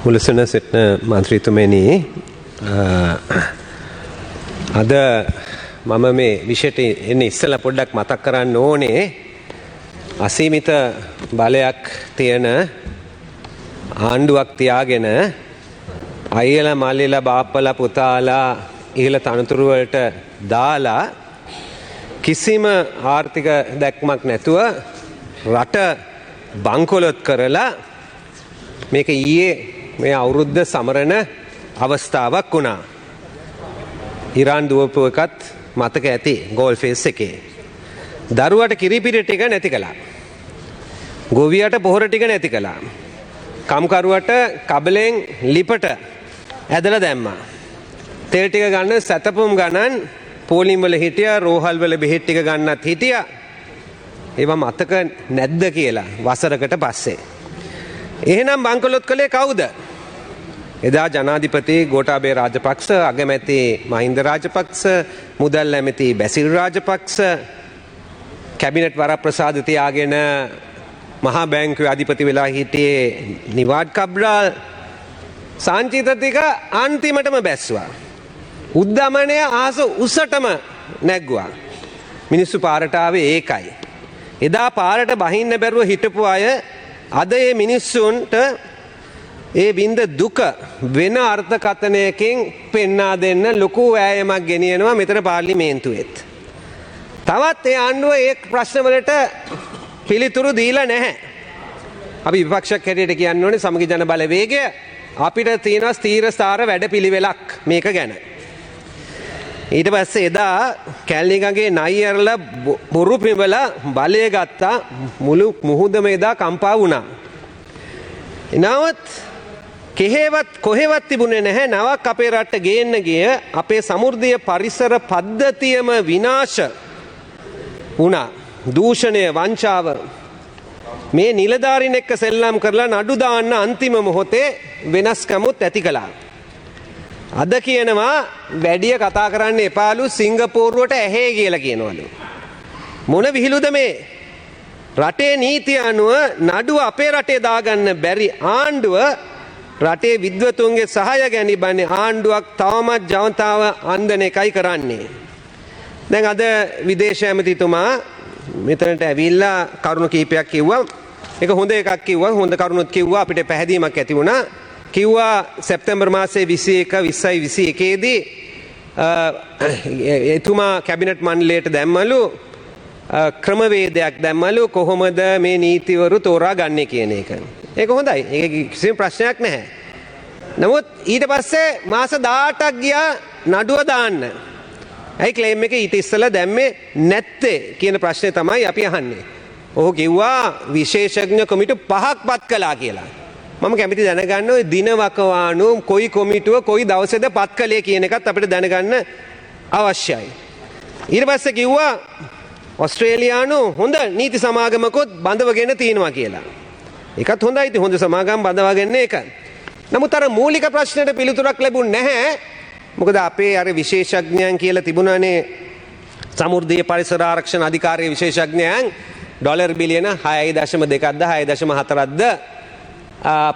මුලසන සිටින මන්ත්‍රීතුමනි අද මම මේ විෂයට එන්නේ ඉස්සෙල්ලා පොඩ්ඩක් මතක් කරන්න ඕනේ අසීමිත බලයක් තියෙන ආණ්ඩුවක් තියාගෙන අයියලා මල්ලිලා බාප්පලා පුතාලා ඉහළ තනතුරු වලට දාලා කිසිම ආර්ථික දැක්මක් නැතුව රට බංකොලොත් කරලා මේක ඊයේ මේ අවුරුද්ද සමරන අවස්ථාවක් වුණා. ඉරාන් දුවපු එකත් මතක ඇති ගෝල් ෆේස් එකේ. දරුවට කිරිපිටි ටික නැති කළා. ගොවියට පොහොර ටික නැති කළා. කම්කරුවට කබලෙන් ලිපට ඇදලා දැම්මා. තෙල් ටික ගන්න සැතපුම් ගණන් පෝලිම් වල හිටියා, රෝහල් වල බෙහෙත් ටික ගන්නත් හිටියා. ඒවා මතක නැද්ද කියලා වසරකට පස්සේ. එහෙනම් බංකොලොත් කළේ කවුද? එදා ජනාධිපති ගෝඨාභය රාජපක්ෂ, අගමැති මහින්ද රාජපක්ෂ, මුදල් ඇමති බැසිල් රාජපක්ෂ, කැබිනට් වරප්‍රසාද තියාගෙන මහා බැංකුවේ අධිපති වෙලා හිටියේ නිවාඩ් කබ්රාල්, සංචිත ටික අන්තිමටම බැස්සුවා. උද්දමනය ආස උසටම නැග්ගුවා. මිනිස්සු පාරට ආවේ ඒකයි. එදා පාරට බහින්න බැරුව හිටපු අය අද මේ මිනිස්සුන්ට ඒ විඳ දුක වෙන අර්ථකථනයකින් පෙන්වා දෙන්න ලොකු වෑයමක් ගෙනියනවා මෙතන පාර්ලිමේන්තුවෙත්. තවත් ඒ ආණ්ඩුව ඒ ප්‍රශ්නවලට පිළිතුරු දීලා නැහැ. අපි විපක්ෂයක් හැටියට කියන්න ඕනේ සමගි ජන බලවේගය අපිට තියෙනවා ස්ථීරස්ථාර වැඩපිළිවෙලක් මේක ගැන. ඊට පස්සේ එදා කැලණිගඟේ නයි ඇරලා බොරු පිඹලා බලය ගත්තා. මුළු මුහුදම එදා කම්පා වුණා. නමුත් කොහෙවත් තිබුණේ නැහැ නවක් අපේ රටට ගේන්න ගිය අපේ සමෘද්ධිය පරිසර පද්ධතියම විනාශ වුණා. දූෂණය, වංචාව මේ නිලධාරීන් එක්ක සෙල්ලම් කරලා නඩු දාන්න අන්තිම මොහොතේ වෙනස්කමුත් ඇති කළා. අද කියනවා වැඩිය කතා කරන්න එපාලු සිංගප්පූරුවට ඇහේ කියලා කියනවලු. මොන විහිළුද මේ? රටේ නීතිය අනුව නඩුව අපේ රටේ දාගන්න බැරි ආණ්ඩුව රටේ විද්වතුන්ගේ සහාය ගැනීමන්නේ ආණ්ඩුවක් තවමත් ජනතාව අන්දන එකයි කරන්නේ. දැන් අද විදේශ ඇමතිතුමා මෙතනට ඇවිල්ලා කරුණු කීපයක් කිව්වා. ඒක හොඳ එකක් කිව්වා. හොඳ කරුණුත් කිව්වා. අපිට පැහැදීමක් ඇති වුණා. කිව්වා සැප්තැම්බර් මාසයේ 21 20 දී එතුමා කැබිනට් මණ්ඩලයට දැම්මලු ක්‍රමවේදයක් දැම්මලු කොහොමද මේ නීතිවරු තෝරා ගන්නේ කියන එක. ඒක හොඳයි. ඒක කිසිම ප්‍රශ්නයක් නැහැ. නමුත් ඊට පස්සේ මාස 18ක් ගියා නඩුව දාන්න. ඇයි ක්ලේම් එක ඊට ඉස්සෙල්ලා දැම්මේ නැත්තේ කියන ප්‍රශ්නේ තමයි අපි අහන්නේ. ඔහු කිව්වා විශේෂඥ කොමිටු 5ක් පත් කළා කියලා. මම කැමති දැනගන්න ඔය දිනවකවානු කොයි කොමිටුව කොයි දවසේද පත් කළේ කියන එකත් අපිට දැනගන්න අවශ්‍යයි. ඊට පස්සේ කිව්වා ඔස්ට්‍රේලියානු හොඳ නීති සමාගමකුත් බඳවගෙන තියෙනවා කියලා. ඒකත් හොඳයි. ඉතින් හොඳ සමාගම් බඳවාගෙන එක. නමුත් අර මූලික ප්‍රශ්නෙට පිළිතුරක් ලැබුණ නැහැ. මොකද අපේ අර විශේෂඥයන් කියලා තිබුණානේ සමෘද්ධිය පරිසර ආරක්ෂණ අධිකාරියේ විශේෂඥයන් ඩොලර් බිලියන 6.2ක්ද 6.4ක්ද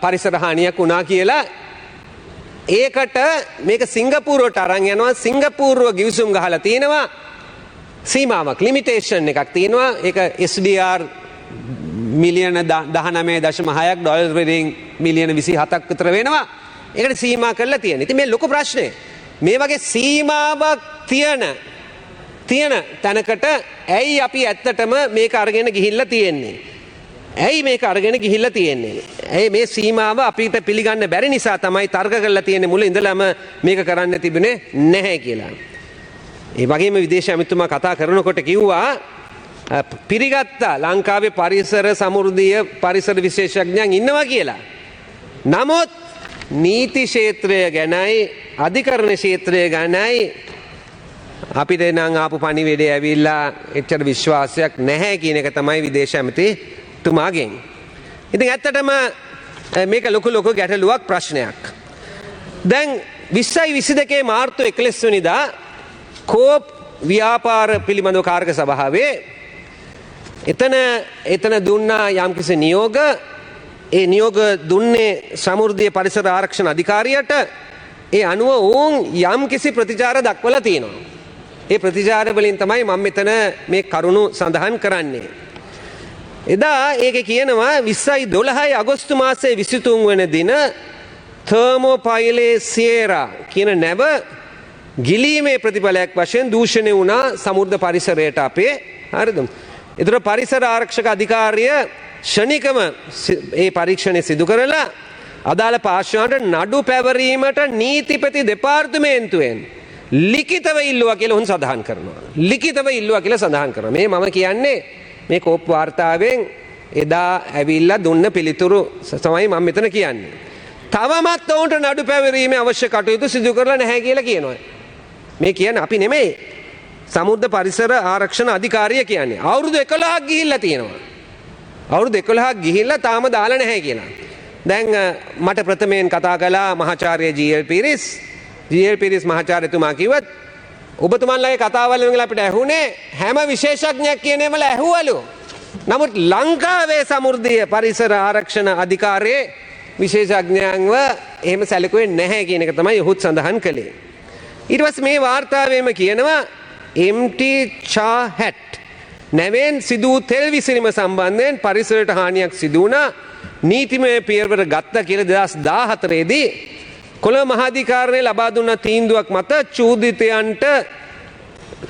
පරිසර හානියක් වුණා කියලා. ඒකට මේක සිංගප්පූරුවට අරන් යනවා. සිංගප්පූරුව ගිවිසුම් ගහලා තියෙනවා සීමාවක්, ලිමිටේෂන් එකක් තියෙනවා. ඒක SDR මිලියන 19.6ක් ඩොලර් වලින් මිලියන 27ක් විතර වෙනවා. ඒකට සීමා කරලා තියෙනවා. ඉතින් මේ ලොකු ප්‍රශ්නේ මේ වගේ සීමාවක් තියෙන තැනකට ඇයි අපි ඇත්තටම මේක අරගෙන ගිහිල්ලා තියෙන්නේ? ඇයි මේක අරගෙන ගිහිල්ලා තියෙන්නේ? ඇයි මේ සීමාව අපිට පිළිගන්න බැරි නිසා තමයි තර්ක කරලා තියෙන්නේ මුල ඉඳලම මේක කරන්න තිබුණේ නැහැ කියලා. ඒ වගේම විදේශ ඇමතිතුමා කතා කරනකොට කිව්වා පිළිගත්තා ලංකාවේ පරිසර සමෘද්ධිය පරිසර විශේෂඥයන් ඉන්නවා කියලා. නමුත් නීති ක්ෂේත්‍රය ගැනයි අධිකරණ ක්ෂේත්‍රය ගැනයි අපිට නම් ආපු පණිවිඩය ඇවිල්ලා එච්චර විශ්වාසයක් නැහැ කියන එක තමයි විදේශ ඇමතිතුමාගෙන්. ඉතින් ඇත්තටම මේක ලොකු ගැටලුවක් ප්‍රශ්නයක්. දැන් 2022 මාර්තු 11 වෙනිදා කෝප් ව්‍යාපාර පිළිබඳව කාර්ක සභාවේ එතන දුන්නා යම්කිසි නියෝග ඒ නියෝග දුන්නේ සමෘද්ධිය පරිසර ආරක්ෂණ අධිකාරියට. ඒ අනුව ඔවුන් යම් කිසි ප්‍රතිචාර දක්වලා තියෙනවා. ඒ ප්‍රතිචාර වලින් තමයි මම මෙතන මේ කරුණු සඳහන් කරන්නේ. එදා ඒකේ කියනවා 2012 අගෝස්තු මාසයේ 23 වන දින තර්මෝපයිලේ සියරා කියන නැව ගිලීමේ ප්‍රතිඵලයක් වශයෙන් දූෂණය වුණා සමුද්‍ර පරිසරයට අපේ. හරිද? ඒතර පරිසර ආරක්ෂක අධිකාරිය ෂණිකව ඒ පරීක්ෂණය සිදු කරලා අදාළ පාර්ශ්වයට නඩු පැවරීමට නීතිපති දෙපාර්තමේන්තුවෙන් ලිඛිතව ඉල්ලුවා කියලා උන් සඳහන් කරනවා. ලිඛිතව ඉල්ලුවා කියලා සඳහන් කරනවා. මේ මම කියන්නේ මේ කෝප් වාර්තාවෙන් එදා ඇවිල්ලා දුන්න පිළිතුරු තමයි මම මෙතන කියන්නේ. තවමත් ඔවුන්ට නඩු පැවරීමේ අවශ්‍ය කටයුතු සිදු කරලා නැහැ කියලා කියනවා. මේ කියන්නේ අපි නෙමෙයි. සමුද්‍ර පරිසර ආරක්ෂණ අධිකාරිය කියන්නේ. අවුරුදු 11ක් ගිහිල්ලා තියෙනවා. අවුරුදු 11ක් ගිහිල්ලා තාම දාලා නැහැ කියලා. දැන් මට ප්‍රථමයෙන් කතා කළා මහාචාර්ය ජී.එල්. පීරිස්. ජී.එල්. පීරිස් මහාචාර්යතුමා කිව්වත් ඔබතුමන්ලගේ කතාවල් වල අපිට ඇහුනේ හැම විශේෂඥයෙක් කියනේම ඇහුවලු. නමුත් ලංකාවේ සමෘද්ධිය පරිසර ආරක්ෂණ අධිකාරියේ විශේෂඥයන්ව එහෙම සැලකුවේ නැහැ කියන එක තමයි ඔහුත් සඳහන් කළේ. ඊට පස්සේ මේ වාර්තාවෙම කියනවා MT චාහැට් නැවෙන් සිදු තෙල් විසිරීම සම්බන්ධයෙන් පරිසරයට හානියක් සිදු වුණා. නීතිමය පියවර ගත්තා කියලා 2014 දී කොළඹ මහාධිකාරිය ලබා දුන්න තීන්දුවක් මත චූදිතයන්ට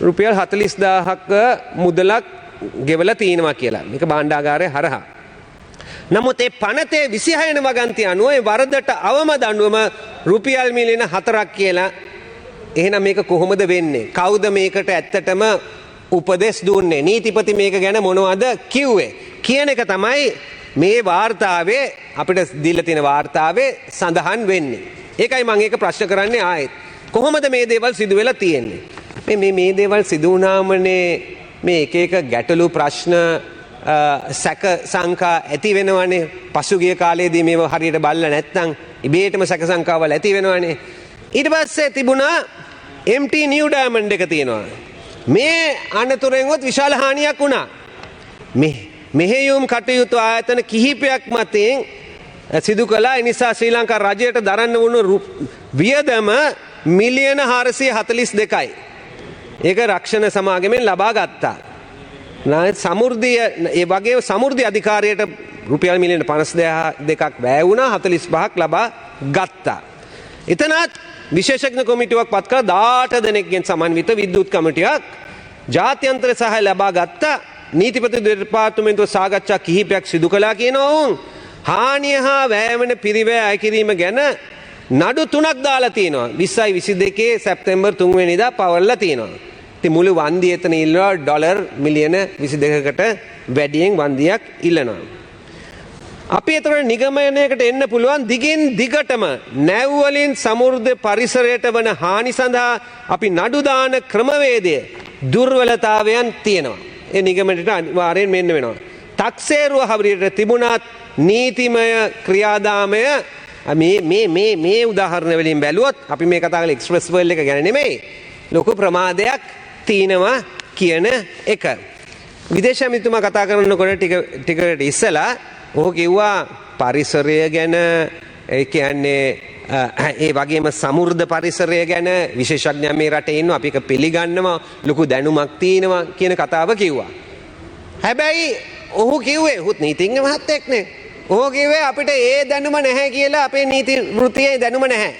රුපියල් 40000ක මුදලක් ගෙවලා තිනවා කියලා. මේක භාණ්ඩාගාරය හරහා. නමුත් ඒ පනතේ 26 වෙනි වගන්තිය අනුව ඒ වරදට අවම දඬුවම රුපියල් මිලියන 4ක් කියලා. එහෙනම් මේක කොහොමද වෙන්නේ? කවුද මේකට ඇත්තටම උපදෙස් දුන්නේ? නීතිපති මේක ගැන මොනවද කිව්වේ? කියන එක තමයි මේ වාර්තාවේ අපිට දීලා තියෙන වාර්තාවේ සඳහන් වෙන්නේ. ඒකයි මම ඒක ප්‍රශ්න කරන්නේ ආයෙත්. කොහොමද මේ දේවල් සිදු වෙලා තියෙන්නේ? මේ දේවල් සිදු වුණාමනේ මේ එක ගැටලු ප්‍රශ්න සැක සංකා ඇති වෙනවනේ. පසුගිය කාලේදී මේව හරියට බලලා නැත්නම් ඉබේටම සැක සංකාවල් ඇති වෙනවනේ. ඊට පස්සේ තිබුණා MT නිව් ඩයමන්ඩ් එක තියෙනවා. මේ අනතුරෙන්වත් විශාල හානියක් වුණා. මෙහෙයුම් කටයුතු ආයතන කිහිපයක් මතින් සිදු කළා. ඒ නිසා ශ්‍රී ලංකා රජයට දරන්න වුණු වියදම මිලියන 442යි. ඒක රක්ෂණ සමාගමෙන් ලබා ගත්තා. සමෘද්ධිය ඒ වගේ සමෘද්ධි අධිකාරියට රුපියල් මිලියන 52ක් වැය වුණා. 45ක් ලබා ගත්තා. එතනත් විශේෂඥ කොමිටුවක් පත් කළ 18 දෙනෙක්ගෙන් සමන්විත විද්‍යුත් කමිටියක් ජාත්‍යන්තර සහාය ලබා ගත්තා. නීතිපති දෙපාර්තමේන්තුව සාකච්ඡා කිහිපයක් සිදු කළා කියනවා වුන්. හානිය හා වැයවන පිරිවැය අය කිරීම ගැන නඩු 3ක් දාලා තියෙනවා. 20යි 22 සැප්තැම්බර් 3 වෙනිදා පවරලා තියෙනවා. ඉතින් මුළු වන්දිය එතන ඉල්ලනවා ඩොලර් මිලියන 22කට වැඩියෙන් වන්දියක් ඉල්ලනවා. අපි ඒතර නිගමනයකට එන්න පුළුවන් දිගින් දිගටම නැව් වලින් සමෘද්ධ පරිසරයට වන හානි සඳහා අපි නඩු දාන ක්‍රමවේදය දුර්වලතාවයන් තියෙනවා. ඒ නිගමනයට අනිවාර්යෙන් මෙන්න වෙනවා. 탁සේරුව හරියට තිබුණත් නීතිමය ක්‍රියාදාමය මේ උදාහරණ වලින් බැලුවොත් අපි මේ කතා කරලා එක්ස්ප්‍රස් වර්ල්ඩ් එක ගැන නෙමෙයි ලොකු ප්‍රමාදයක් තියෙනවා කියන එක. විදේශ ඇමතිතුමා කතා කරනකොට ටිකට ඉස්සලා ඔහු කිව්වා පරිසරය ගැන ඒ කියන්නේ ඒ වගේම සමෘද්ධ පරිසරය ගැන විශේෂඥයන් මේ රටේ ඉන්නවා අපි ඒක පිළිගන්නවා ලොකු දැනුමක් තියෙනවා කියන කතාව කිව්වා. හැබැයි ඔහු කිව්වේ ඔහුත් නීතිඥ මහත්තයෙක් නේ. ඔහු කිව්වේ අපිට ඒ දැනුම නැහැ කියලා අපේ නීති වෘත්තියේ දැනුම නැහැ.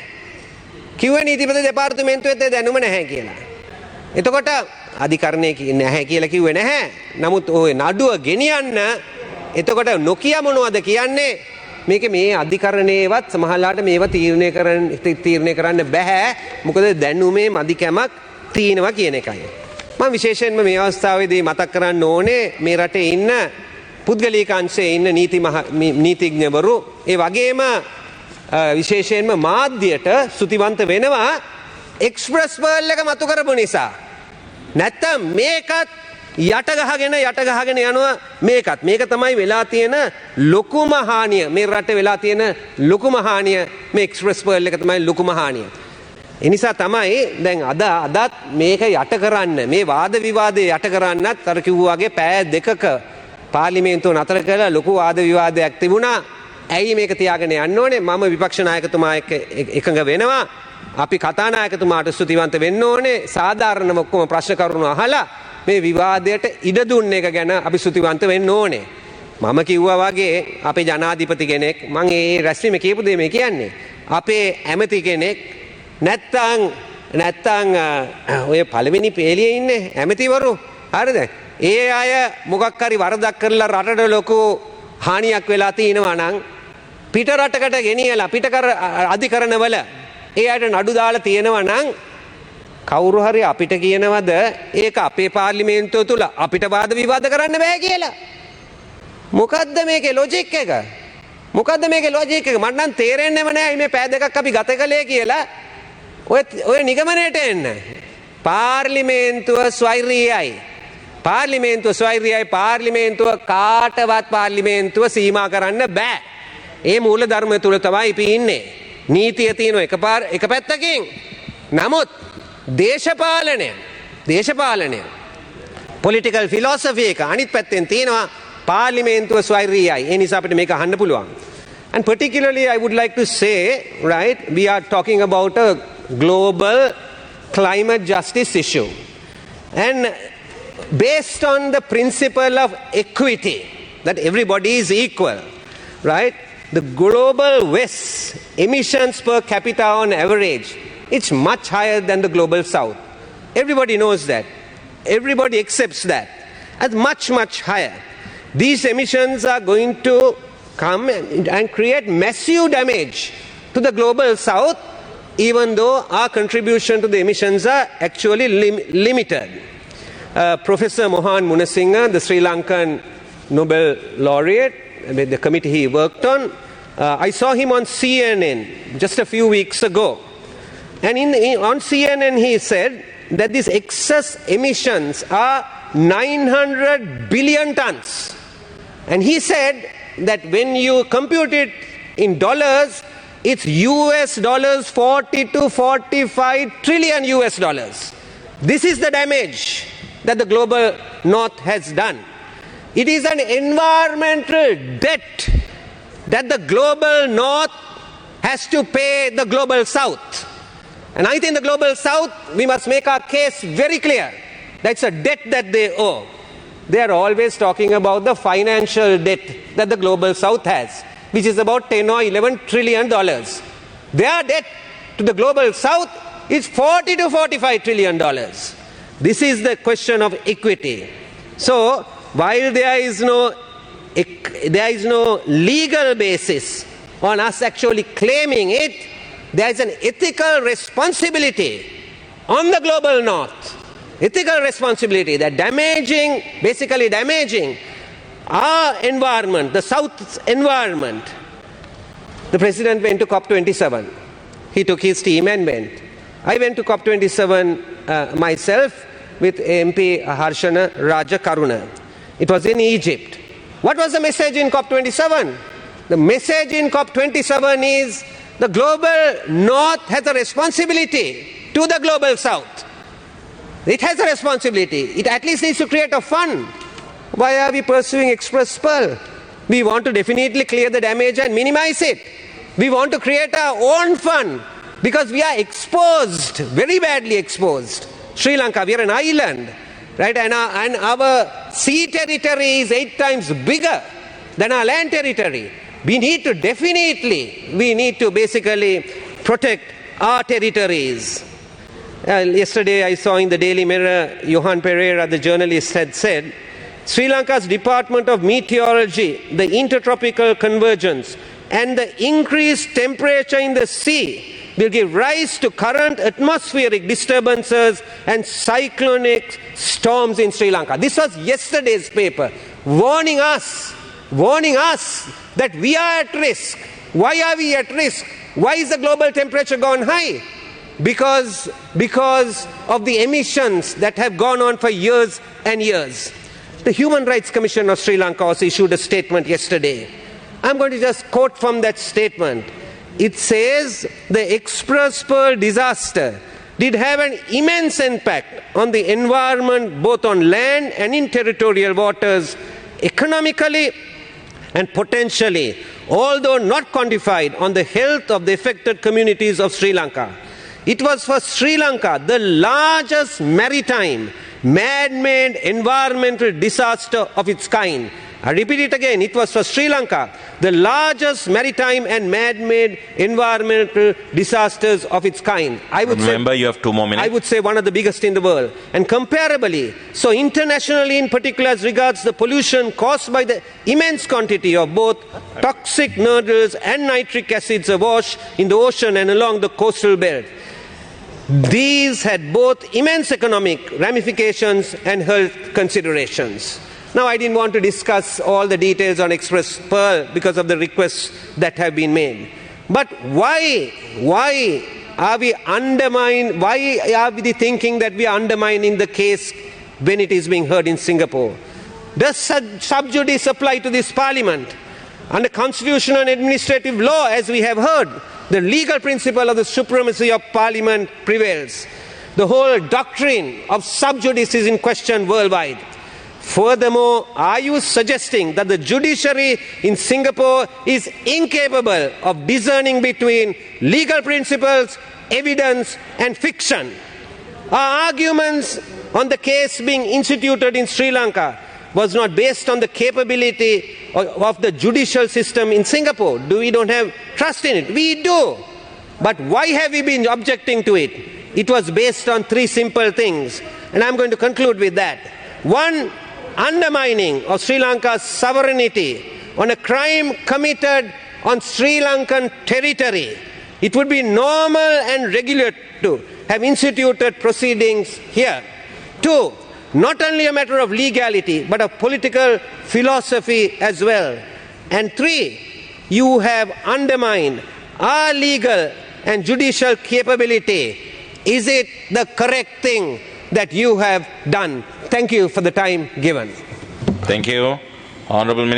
කිව්වේ නීතිපති දෙපාර්තමේන්තුවේත් ඒ දැනුම නැහැ කියලා. එතකොට අධිකරණයේ නැහැ කියලා කිව්වේ නැහැ. නමුත් ඔය නඩුව ගෙනියන්න එතකොට නොකිය මොනවද කියන්නේ? මේක මේ අධිකරණයේවත් සමහරලාට මේවා තීරණය කරන්න බෑ. මොකද දැනුමේ මදිකමක් තියෙනවා කියන එකයි. මම විශේෂයෙන්ම මේ අවස්ථාවේදී මතක් කරන්න ඕනේ මේ රටේ ඉන්න පුද්ගලික අංශයේ ඉන්න නීතිඥවරු ඒ වගේම විශේෂයෙන්ම මාධ්‍යයට ස්තුතිවන්ත වෙනවා එක්ස්ප්‍රස් වර්ල්ඩ් එක මතු කරපු නිසා. නැත්තම් මේකත් යට ගහගෙන යනවා මේක තමයි වෙලා තියෙන ලොකුම හානිය. මේ රටේ වෙලා තියෙන ලොකුම හානිය මේ එක්ස්ප්‍රස් වර්ල්ඩ් එක තමයි ලොකුම හානිය. ඒ නිසා තමයි දැන් අදත් මේක යට කරන්න මේ වාද විවාදේ යට කරන්නත් අර කිව්වා වගේ පෑ දෙකක පාර්ලිමේන්තුව නතර කළා ලොකු වාද විවාදයක් තිබුණා. ඇයි මේක තියාගෙන යන්න ඕනේ? මම විපක්ෂ නායකතුමා එක්ක එකඟ වෙනවා. අපි කතානායකතුමාට ස්තුතිවන්ත වෙන්න ඕනේ. සාධාරණව ඔක්කොම ප්‍රශ්න කරුණු අහලා මේ විවාදයට ඉඩ දුන්න එක ගැන අපි ස්තුතිවන්ත වෙන්න ඕනේ. මම කිව්වා වගේ අපේ ජනාධිපති කෙනෙක්, මම ඒ රැස්වීමේ කියපු දේ මේ කියන්නේ. අපේ ඇමති කෙනෙක් නැත්තම් ඔය පළවෙනි පේලියේ ඉන්නේ ඇමතිවරු. හරිද? ඒ අය මොකක් හරි වරදක් කරලා රටට ලොකු හානියක් වෙලා තිනවා නම් පිට රටකට ගෙනියලා පිටකර අධිකරණවල ඒ අයට නඩු දාලා තියෙනවා නම් කවුරු හරි අපිට කියනවද ඒක අපේ පාර්ලිමේන්තුව තුල අපිට වාද විවාද කරන්න බෑ කියලා? මොකද්ද මේකේ ලොජික් එක? මොකද්ද මේකේ ලොජික් එක? මට නම් තේරෙන්නේම නෑ මේ පෑ දෙකක් අපි ගත කළේ කියලා ඔය නිගමනයට එන්න. පාර්ලිමේන්තුව ස්වෛරීයයි. පාර්ලිමේන්තුව කාටවත් පාර්ලිමේන්තුව සීමා කරන්න බෑ. ඒ මූල ධර්මය තුල තමයි අපි ඉන්නේ. නීතිය තියෙන එක පැත්තකින්. නමුත් දේශපාලනය පොලිටිකල් ෆිලොසොෆි එක අනිත් පැත්තෙන් තියෙනවා. පාර්ලිමේන්තුව ස්වෛරීයයි. ඒ නිසා අපිට මේක අහන්න පුළුවන්. And particularly I would like to say, right, we are talking about a global climate justice issue. And based on the principle of equity, that everybody is equal, right? The global West emissions per capita on average, it's much higher than the global South. Everybody knows that. Everybody accepts that. It's much, much higher. These emissions are going to come and create massive damage to the global South, even though our contribution to the emissions are actually limited. Professor Mohan Munasinghe, the Sri Lankan Nobel laureate, with the committee he worked on, I saw him on CNN just a few weeks ago. And on CNN he said that these excess emissions are 900 billion tons. And he said that when you compute it in dollars, it's US dollars 40 to 45 trillion US dollars. This is the damage that the global North has done. It is an environmental debt that the global North has to pay the global South. And I think the global South, we must make our case very clear. That's a debt that they owe. They are always talking about the financial debt that the global South has, which is about 10 or 11 trillion dollars. Their debt to the global South is 40 to 45 trillion dollars. This is the question of equity. So, while there is no legal basis on us actually claiming it, there is an ethical responsibility on the global North. Ethical responsibility that basically damaging our environment, the South's environment. The president went to COP27. He took his team and went. I went to COP27 myself with MP Harshana Rajakaruna. It was in Egypt. What was the message in COP27? The message in COP27 is the global North has a responsibility to the global South. It has a responsibility. It at least needs to create a fund. Why are we pursuing Express Pearl? We want to definitely clear the damage and minimize it. We want to create our own fund because we are exposed, very badly exposed. Sri Lanka, we are an island, right? And our sea territory is 8 times bigger than our land territory. We need to basically protect our territories. Yesterday I saw in the Daily Mirror, Johan Pereira, the journalist, had said, Sri Lanka's Department of Meteorology, the intertropical convergence and the increased temperature in the sea will give rise to current atmospheric disturbances and cyclonic storms in Sri Lanka. This was yesterday's paper, warning us that we are at risk. Why are we at risk? Why is the global temperature gone high? Because of the emissions that have gone on for years and years. The Human Rights Commission of Sri Lanka also issued a statement yesterday. I'm going to just quote from that statement. It says the Express Pearl disaster did have an immense impact on the environment both on land and in territorial waters, economically and potentially, although not quantified, on the health of the affected communities of Sri Lanka. It was for Sri Lanka the largest maritime, man-made environmental disaster of its kind. I repeat it again, it was for Sri Lanka the largest maritime and man-made environmental disasters of its kind. Remember, you have 2 more minutes. I would say one of the biggest in the world. And comparably, so internationally in particular as regards the pollution caused by the immense quantity of both toxic nodules and nitric acids awash in the ocean and along the coastal belt. These had both immense economic ramifications and health considerations. Now, I didn't want to discuss all the details on Express Pearl because of the requests that have been made. But why are we thinking that we are undermining the case when it is being heard in Singapore? Does sub judice apply to this parliament? Under constitutional and administrative law, as we have heard, the legal principle of the supremacy of parliament prevails. The whole doctrine of sub judice is in question worldwide. Furthermore, are you suggesting that the judiciary in Singapore is incapable of discerning between legal principles, evidence, and fiction? Our arguments on the case being instituted in Sri Lanka was not based on the capability of the judicial system in Singapore. We don't have trust in it. We do. But why have we been objecting to it? It was based on 3 simple things. And I'm going to conclude with that. 1, undermining of Sri Lanka's sovereignty on a crime committed on Sri Lankan territory. It would be normal and regular to have instituted proceedings here. 2, not only a matter of legality, but of political philosophy as well. And 3, you have undermined our legal and judicial capability. Is it the correct thing that you have done? Thank you for the time given. Thank you. Honorable Minister.